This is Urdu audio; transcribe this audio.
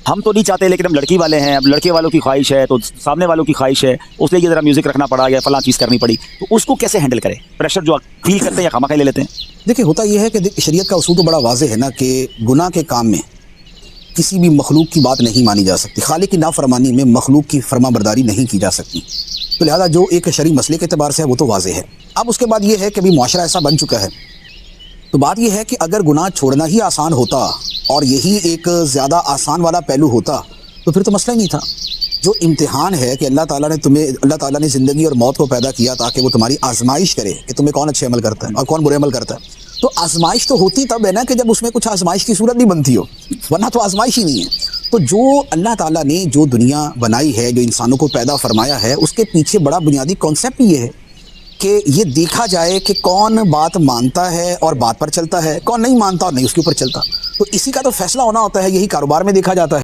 ہم تو نہیں چاہتے لیکن ہم لڑکی والے ہیں, اب لڑکے والوں کی خواہش ہے تو سامنے والوں کی خواہش ہے, اس لیے ذرا میوزک رکھنا پڑا یا فلاں چیز کرنی پڑی, تو اس کو کیسے ہینڈل کرے؟ پریشر جو فیل کرتے ہیں یا خامخواہ لے لیتے ہیں؟ دیکھیں ہوتا یہ ہے کہ شریعت کا اصول تو بڑا واضح ہے نا کہ گناہ کے کام میں کسی بھی مخلوق کی بات نہیں مانی جا سکتی, خالق کی نافرمانی میں مخلوق کی فرما برداری نہیں کی جا سکتی, تو لہذا جو ایک شرعی مسئلے کے اعتبار سے ہے وہ تو واضح ہے. اب اس کے بعد یہ ہے کہ بھی معاشرہ ایسا بن چکا ہے, تو بات یہ ہے کہ اگر گناہ چھوڑنا ہی آسان ہوتا اور یہی ایک زیادہ آسان والا پہلو ہوتا تو پھر تو مسئلہ ہی نہیں تھا. جو امتحان ہے کہ اللہ تعالیٰ نے زندگی اور موت کو پیدا کیا تاکہ وہ تمہاری آزمائش کرے کہ تمہیں کون اچھے عمل کرتا ہے اور کون برے عمل کرتا ہے, تو آزمائش تو ہوتی تب ہے نا کہ جب اس میں کچھ آزمائش کی صورت بھی بنتی ہو, ورنہ تو آزمائش ہی نہیں ہے. تو جو اللہ تعالیٰ نے جو دنیا بنائی ہے, جو انسانوں کو پیدا فرمایا ہے, اس کے پیچھے بڑا بنیادی کانسیپٹ یہ ہے کہ یہ دیکھا جائے کہ کون بات مانتا ہے اور بات پر چلتا ہے, کون نہیں مانتا اور نہیں اس کے اوپر چلتا. تو اسی کا تو فیصلہ ہونا ہوتا ہے, یہی کاروبار میں دیکھا جاتا ہے.